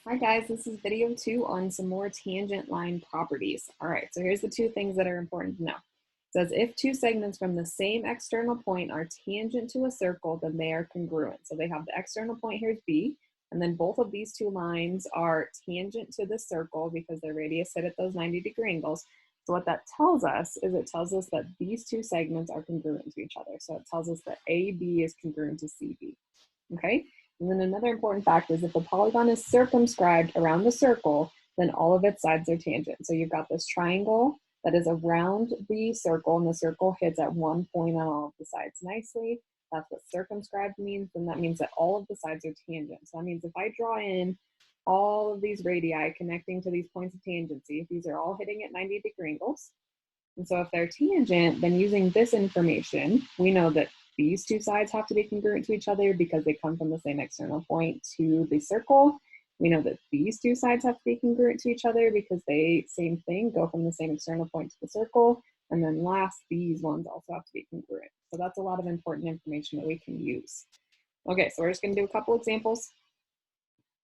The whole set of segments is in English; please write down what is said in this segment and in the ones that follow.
Hi guys, this is video 2 on some more tangent line properties. All right, so here's the two things that are important to know. It says if two segments from the same external point are tangent to a circle, then they are congruent. So they have the external point here is B, and then both of these two lines are tangent to the circle because their radius hit at those 90-degree angles. So what that tells us is it tells us that these two segments are congruent to each other. So it tells us that AB is congruent to CB, okay? And then another important fact is if the polygon is circumscribed around the circle, then all of its sides are tangent. So you've got this triangle that is around the circle, and the circle hits at one point on all of the sides nicely. That's what circumscribed means, and that means that all of the sides are tangent. So that means if I draw in all of these radii connecting to these points of tangency, these are all hitting at 90-degree angles. And so if they're tangent, then using this information, we know that these two sides have to be congruent to each other because they come from the same external point to the circle. We know that these two sides have to be congruent to each other because they, same thing, go from the same external point to the circle. And then last, these ones also have to be congruent. So that's a lot of important information that we can use. Okay, so we're just gonna do a couple examples,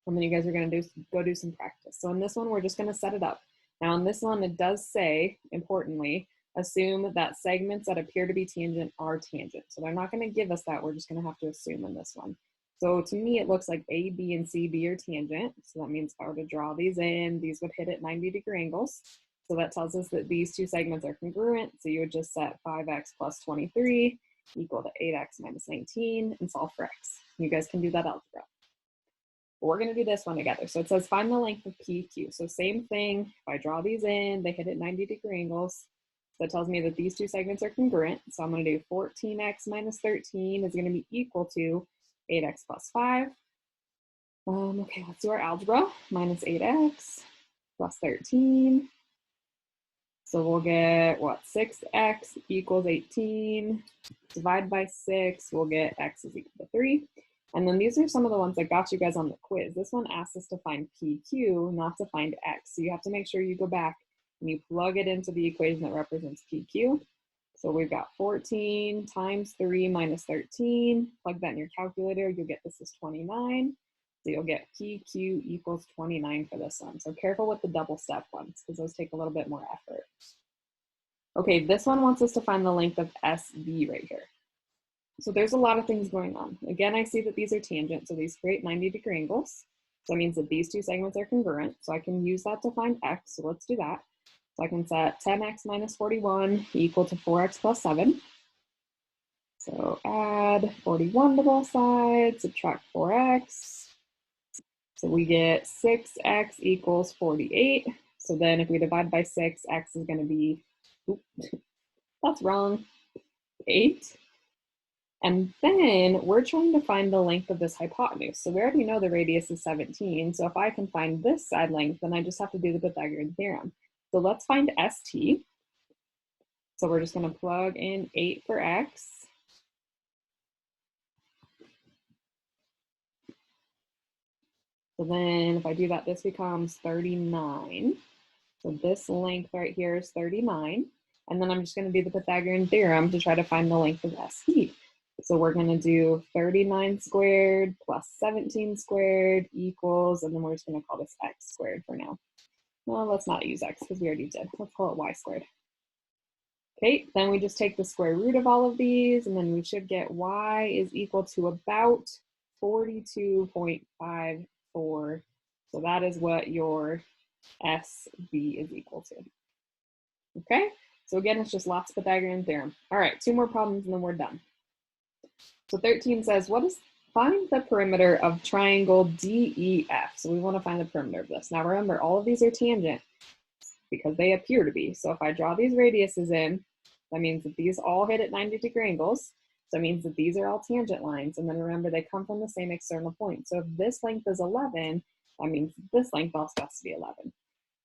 and then you guys are gonna go do some practice. So in this one, we're just gonna set it up. Now in this one, it does say, importantly, assume that segments that appear to be tangent are tangent. So they're not going to give us that. We're just going to have to assume in this one. So to me, it looks like A, B, and C, B are tangent. So that means if I were to draw these in, these would hit at 90-degree angles. So that tells us that these two segments are congruent. So you would just set 5x plus 23 equal to 8x minus 19 and solve for x. You guys can do that algebra. But we're going to do this one together. So it says find the length of PQ. So same thing. If I draw these in, they hit at 90-degree angles. So it tells me that these two segments are congruent. So I'm going to do 14x minus 13 is going to be equal to 8x plus 5. Okay, let's do our algebra. Minus 8x plus 13. So we'll get, what, 6x equals 18. Divide by 6, we'll get x is equal to 3. And then these are some of the ones that got you guys on the quiz. This one asks us to find PQ, not to find x. So you have to make sure you go back and you plug it into the equation that represents PQ. So we've got 14 times 3 minus 13. Plug that in your calculator, you'll get this as 29. So you'll get PQ equals 29 for this one. So careful with the double step ones because those take a little bit more effort. Okay, this one wants us to find the length of SB right here. So there's a lot of things going on. Again, I see that these are tangent, so these create 90-degree angles. So that means that these two segments are congruent. So I can use that to find x, so let's do that. So I can set 10x minus 41 equal to 4x plus 7. So add 41 to both sides, subtract 4x. So we get 6x equals 48. So then if we divide by 6, x is going to be, that's wrong, 8. And then we're trying to find the length of this hypotenuse. So we already know the radius is 17. So if I can find this side length, then I just have to do the Pythagorean theorem. So let's find ST. So we're just going to plug in 8 for x. So then if I do that, this becomes 39. So this length right here is 39. And then I'm just going to do the Pythagorean theorem to try to find the length of ST. So we're going to do 39 squared plus 17 squared equals, and then we're just going to call this x squared for now. Well, let's not use x because we already did. Let's call it y squared. Okay, then we just take the square root of all of these, and then we should get y is equal to about 42.54. So that is what your SB is equal to. Okay, so again, it's just lots of Pythagorean theorem. All right, 2 more problems and then we're done. So 13 says, find the perimeter of triangle DEF. So we want to find the perimeter of this. Now remember, all of these are tangent because they appear to be. So if I draw these radiuses in, that means that these all hit at 90-degree angles. So that means that these are all tangent lines. And then remember, they come from the same external point. So if this length is 11, that means this length also has to be 11.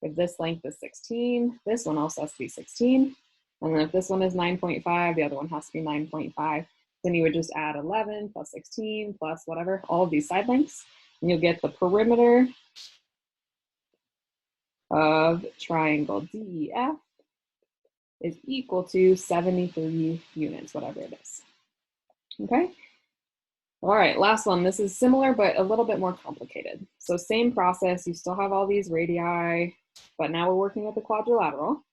If this length is 16, this one also has to be 16. And then if this one is 9.5, the other one has to be 9.5. Then you would just add 11 plus 16 plus whatever, all of these side lengths, and you'll get the perimeter of triangle DEF is equal to 73 units, whatever it is. Okay? All right, last one. This is similar, but a little bit more complicated. So same process, you still have all these radii, but now we're working with the quadrilateral.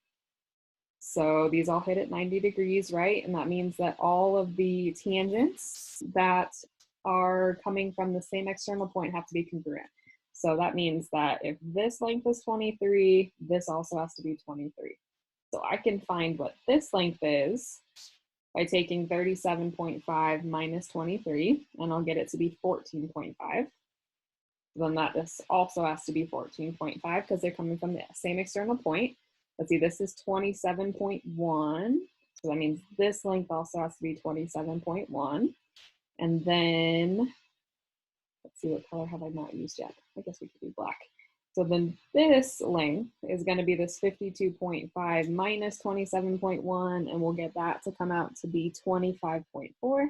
So these all hit at 90 degrees, right? And that means that all of the tangents that are coming from the same external point have to be congruent. So that means that if this length is 23, this also has to be 23. So I can find what this length is by taking 37.5 minus 23, and I'll get it to be 14.5. Then that this also has to be 14.5 because they're coming from the same external point. Let's see, this is 27.1. So that means this length also has to be 27.1. And then, let's see, what color have I not used yet? I guess we could do black. So then this length is going to be this 52.5 minus 27.1, and we'll get that to come out to be 25.4.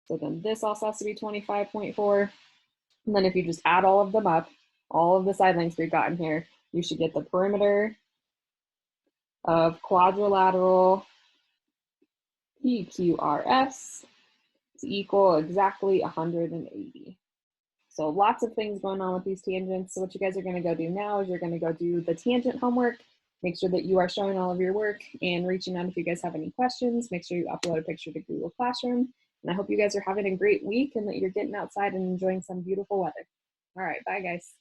So then this also has to be 25.4. And then if you just add all of them up, all of the side lengths we've gotten here, you should get the perimeter of quadrilateral PQRS to equal exactly 180. So lots of things going on with these tangents. So what you guys are going to go do now is you're going to go do the tangent homework. Make sure that you are showing all of your work and reaching out if you guys have any questions. Make sure you upload a picture to Google Classroom. And I hope you guys are having a great week and that you're getting outside and enjoying some beautiful weather. All right, bye guys.